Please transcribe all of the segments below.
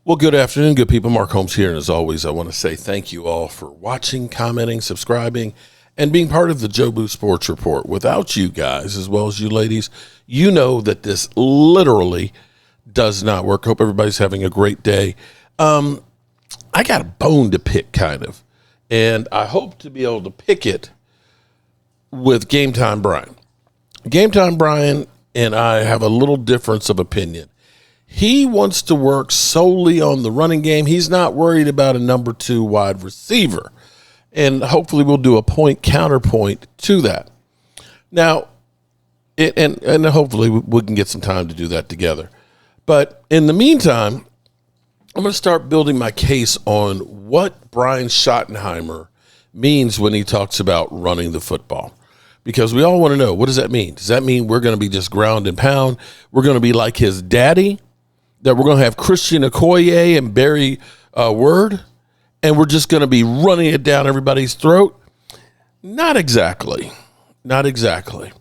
Well, good afternoon, good people. Mark Holmes here. And as always, I want to say thank you all for watching, commenting, subscribing, and being part of the Joe Boo Sports Report. Without you guys, as well as you ladies, you know that this literally does not work. Hope everybody's having a great day. I got a bone to pick, kind of. And I hope to be able to pick it with Game Time Brian. Game Time Brian and I have a little difference of opinion. He wants to work solely on the running game. He's not worried about a number 2 wide receiver. And hopefully we'll do a counterpoint to that. Now, and hopefully we can get some time to do that together. But in the meantime, I'm going to start building my case on what Brian Schottenheimer means when he talks about running the football. Because we all want to know, what does that mean? Does that mean we're going to be just ground and pound? We're going to be like his daddy? That we're going to have Christian Okoye and Barry Word, and we're just going to be running it down everybody's throat? Not exactly. Not exactly.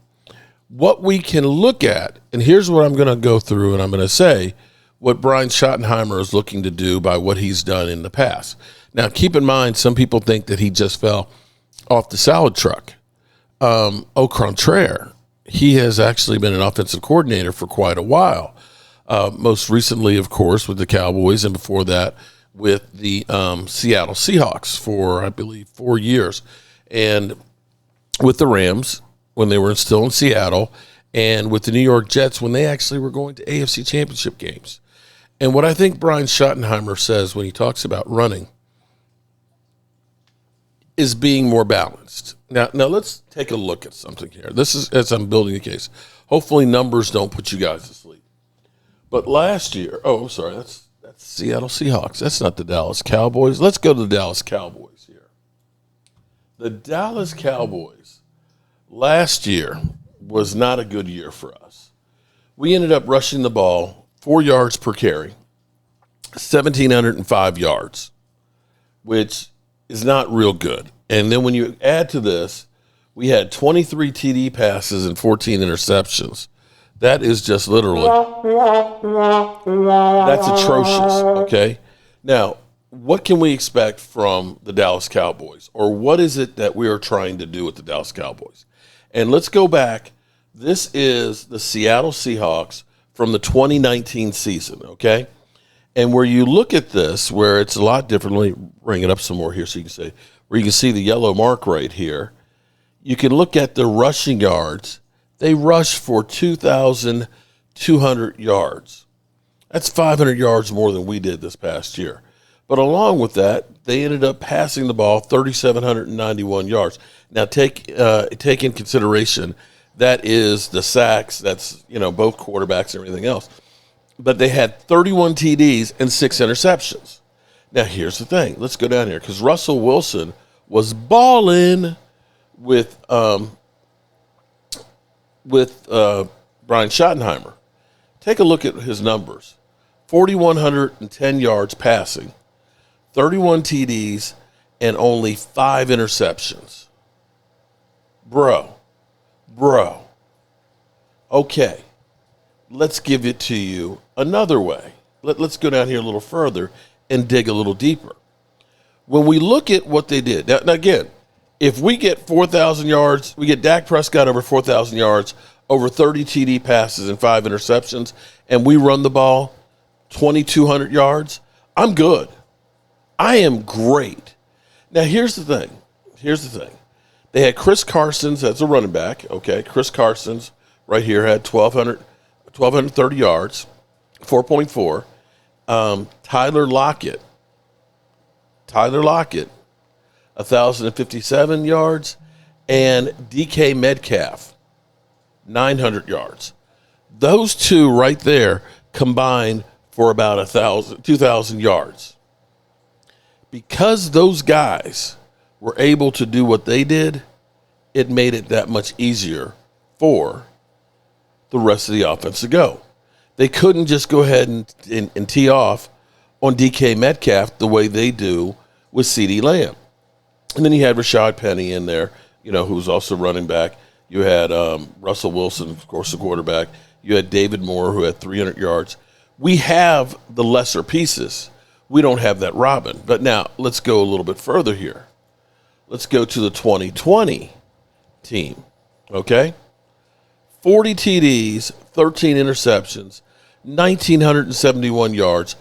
What we can look at, and here's what I'm going to go through, and I'm going to say what Brian Schottenheimer is looking to do by what he's done in the past. Now, keep in mind, some people think that he just fell off the salad truck. Au contraire, he has actually been an offensive coordinator for quite a while. Most recently, of course, with the Cowboys, and before that with the Seattle Seahawks for, I believe, 4 years. And with the Rams when they were still in Seattle, and with the New York Jets when they actually were going to AFC Championship games. And what I think Brian Schottenheimer says when he talks about running is being more balanced. Now let's take a look at something here. This is as I'm building the case. Hopefully numbers don't put you guys to sleep. But last year, that's Seattle Seahawks. That's not the Dallas Cowboys. Let's go to the Dallas Cowboys here. The Dallas Cowboys last year was not a good year for us. We ended up rushing the ball 4 yards per carry, 1,705 yards, which is not real good. And then when you add to this, we had 23 TD passes and 14 interceptions. That is just literally, that's atrocious, okay? Now, what can we expect from the Dallas Cowboys? Or what is it that we are trying to do with the Dallas Cowboys? And let's go back. This is the Seattle Seahawks from the 2019 season, okay? And where you look at this, where it's a lot differently, bring it up some more here so you can say, where you can see the yellow mark right here, you can look at the rushing yards. They rushed for 2,200 yards. That's 500 yards more than we did this past year. But along with that, they ended up passing the ball 3,791 yards. Now, take in consideration that is the sacks. That's both quarterbacks and everything else. But they had 31 TDs and 6 interceptions. Now, here's the thing. Let's go down here because Russell Wilson was balling with Brian Schottenheimer. Take a look at his numbers. 4,110 yards passing, 31 TDs, and only 5 interceptions. Bro. Okay, let's give it to you another way. Let's go down here a little further and dig a little deeper. When we look at what they did, now again, if we get 4,000 yards, we get Dak Prescott over 4,000 yards, over 30 TD passes and 5 interceptions, and we run the ball 2,200 yards, I'm good. I am great. Now, here's the thing. They had Chris Carson's as a running back, okay? Chris Carson's right here had 1,230 yards, 4.4. Tyler Lockett, 1,057 yards, and DK Metcalf, 900 yards. Those two right there combined for about 2,000 yards. Because those guys were able to do what they did, it made it that much easier for the rest of the offense to go. They couldn't just go ahead and tee off on DK Metcalf the way they do with CeeDee Lamb. And then you had Rashad Penny in there, who's also running back. You had Russell Wilson, of course, the quarterback. You had David Moore, who had 300 yards. We have the lesser pieces. We don't have that Robin. But now let's go a little bit further here. Let's go to the 2020 team, okay? 40 TDs, 13 interceptions, 1,971 yards,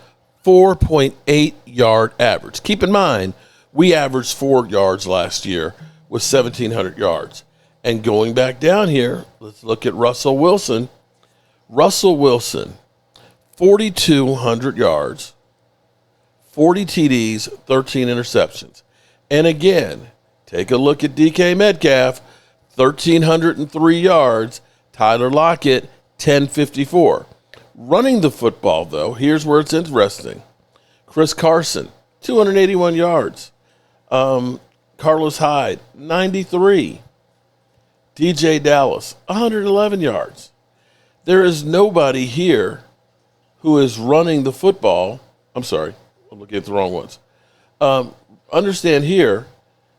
4.8 yard average. Keep in mind, we averaged 4 yards last year with 1,700 yards. And going back down here, let's look at Russell Wilson. Russell Wilson, 4,200 yards, 40 TDs, 13 interceptions. And again, take a look at DK Metcalf, 1,303 yards. Tyler Lockett, 1,054. Running the football, though, here's where it's interesting. Chris Carson, 281 yards. Carlos Hyde, 93. DJ Dallas, 111 yards. There is nobody here who is running the football. I'm sorry, I'm looking at the wrong ones. Understand here,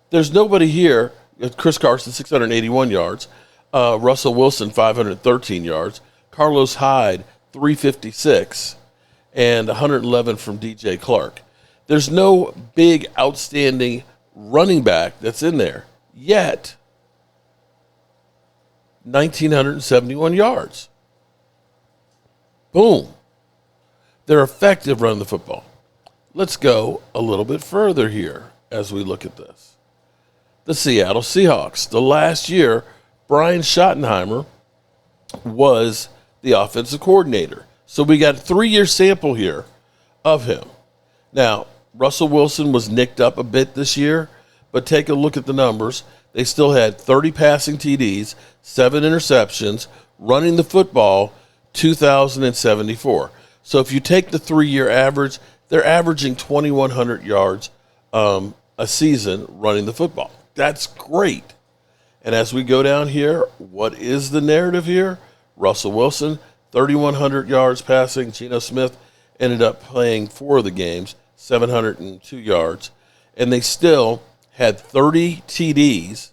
there's nobody here. Chris Carson, 681 yards. Russell Wilson, 513 yards. Carlos Hyde, 356. And 111 from DJ Clark. There's no big, outstanding running back that's in there yet. 1,971 yards. Boom. They're effective running the football. Let's go a little bit further here as we look at this. The Seattle Seahawks. The last year, Brian Schottenheimer was the offensive coordinator. So we got a 3-year sample here of him. Now, Russell Wilson was nicked up a bit this year, but take a look at the numbers. They still had 30 passing TDs, 7 interceptions, running the football, 2,074. So if you take the 3-year average, they're averaging 2,100 yards a season running the football. That's great. And as we go down here, what is the narrative here? Russell Wilson, 3,100 yards passing. Geno Smith ended up playing 4 of the games, 702 yards. And they still had 30 TDs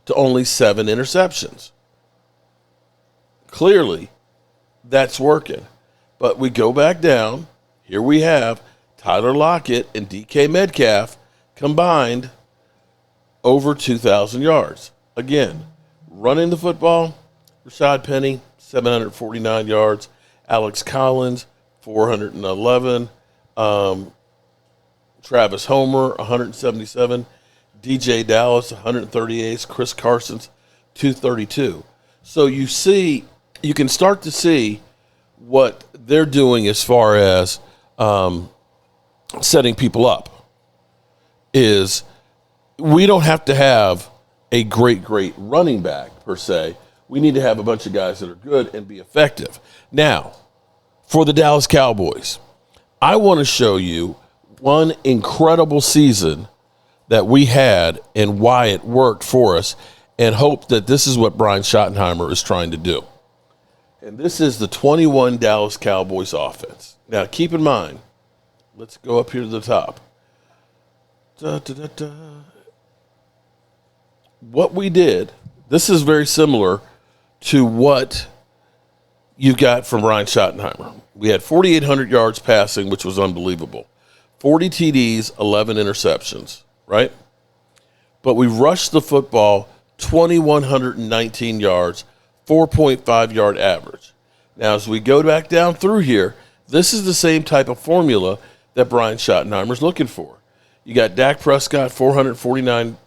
to only 7 interceptions. Clearly, that's working. But we go back down. Here we have Tyler Lockett and DK Metcalf combined over 2,000 yards. Again, running the football, Rashad Penny, 749 yards. Alex Collins, 411. Travis Homer, 177. DJ Dallas, 138. Chris Carson's 232. So you can start to see what they're doing as far as setting people up. Is we don't have to have a great running back per se. We need to have a bunch of guys that are good and be effective. Now, for the Dallas Cowboys, I want to show you one incredible season that we had and why it worked for us, and hope that this is what Brian Schottenheimer is trying to do. And this is the 21 Dallas Cowboys offense. Now, keep in mind, let's go up here to the top. What we did, this is very similar to what you got from Brian Schottenheimer. We had 4,800 yards passing, which was unbelievable. 40 TDs, 11 interceptions, right? But we rushed the football 2,119 yards, 4.5 yard average. Now, as we go back down through here, this is the same type of formula that Brian Schottenheimer's looking for. You got Dak Prescott, 449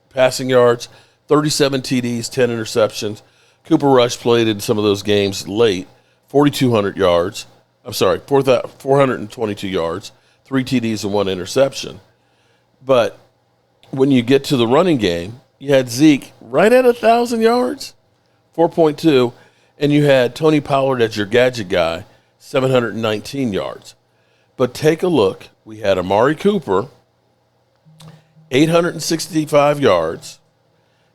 passing yards, 37 TDs, 10 interceptions. Cooper Rush played in some of those games late, 4,200 yards. 422 yards, 3 TDs and 1 interception. But when you get to the running game, you had Zeke right at 1,000 yards, 4.2, and you had Tony Pollard as your gadget guy, 719 yards. But take a look. We had Amari Cooper, 865 yards.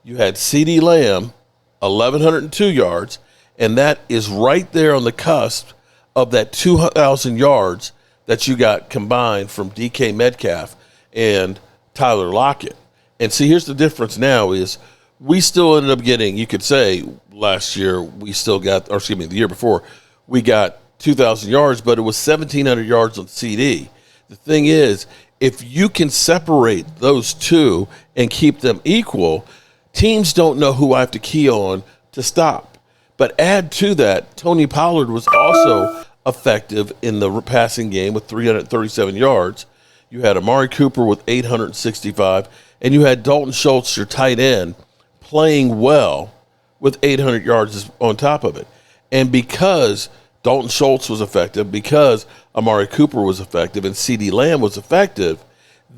You had CeeDee Lamb, 1,102 yards, and that is right there on the cusp of that 2,000 yards that you got combined from DK Metcalf and Tyler Lockett. And see, here's the difference now is we still ended up getting, you could say last year we still got, or excuse me, the year before, we got 2,000 yards, but it was 1,700 yards on CD. The thing is, if you can separate those two and keep them equal, teams don't know who I have to key on to stop. But add to that, Tony Pollard was also effective in the passing game with 337 yards. You had Amari Cooper with 865, and you had Dalton Schultz, your tight end, playing well with 800 yards on top of it. And because Dalton Schultz was effective, because Amari Cooper was effective, and CeeDee Lamb was effective,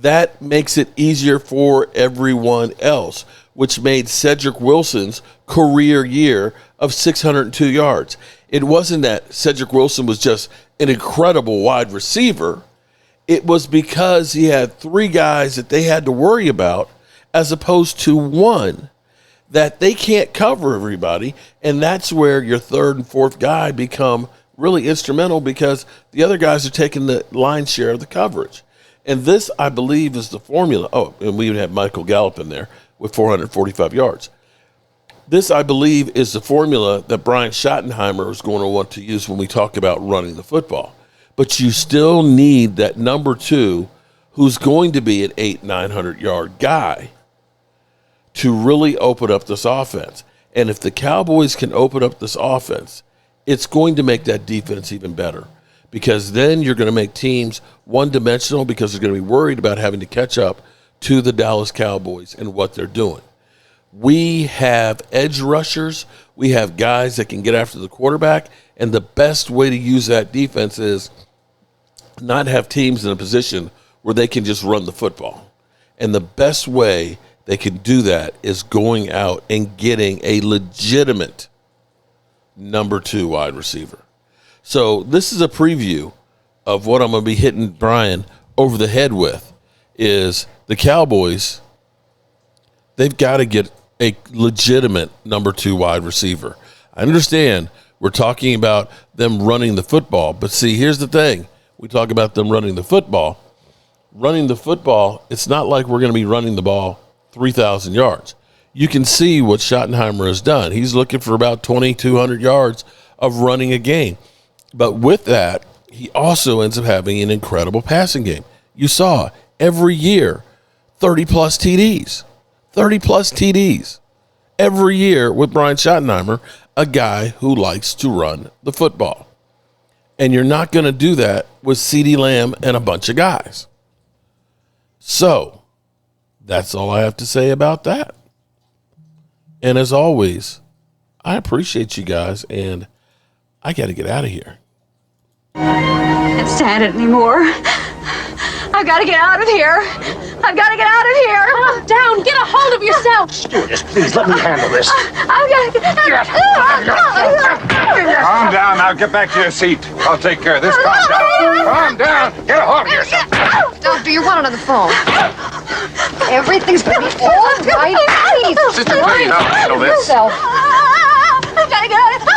that makes it easier for everyone else, which made Cedric Wilson's career year of 602 yards. It wasn't that Cedric Wilson was just an incredible wide receiver. It was because he had three guys that they had to worry about as opposed to one that they can't cover everybody. And that's where your third and fourth guy become really instrumental because the other guys are taking the lion's share of the coverage. And this, I believe, is the formula. Oh, and we even have Michael Gallup in there with 445 yards. This, I believe, is the formula that Brian Schottenheimer is going to want to use when we talk about running the football. But you still need that number two who's going to be an 800-900 yard guy to really open up this offense. And if the Cowboys can open up this offense, it's going to make that defense even better because then you're going to make teams one-dimensional because they're going to be worried about having to catch up to the Dallas Cowboys and what they're doing. We have edge rushers. We have guys that can get after the quarterback, and the best way to use that defense is not have teams in a position where they can just run the football. And the best way they can do that is going out and getting a legitimate number two wide receiver. So this is a preview of what I'm going to be hitting Brian over the head with is the Cowboys, they've got to get a legitimate number two wide receiver. I understand we're talking about them running the football, but see, here's the thing. We talk about them running the football. Running the football, it's not like we're going to be running the ball 3,000 yards. You can see what Schottenheimer has done. He's looking for about 2,200 yards of running a game. But with that, he also ends up having an incredible passing game. You saw every year 30-plus TDs. 30-plus TDs. Every year with Brian Schottenheimer, a guy who likes to run the football. And you're not going to do that with CeeDee Lamb and a bunch of guys. So, that's all I have to say about that. And as always, I appreciate you guys, and I got to get out of here. Can't stand it anymore. I've got to get out of here. I've got to get out of here. Calm down. Get a hold of yourself. Stewardess, please let me handle this. I've got to get Calm down. Now get back to your seat. I'll take care of this. Calm down. Calm down. Get a hold of yourself. Doctor, you're one on the phone. Everything's gonna be all right. Please. Sister, please, I'll handle this. I've got to get out of here.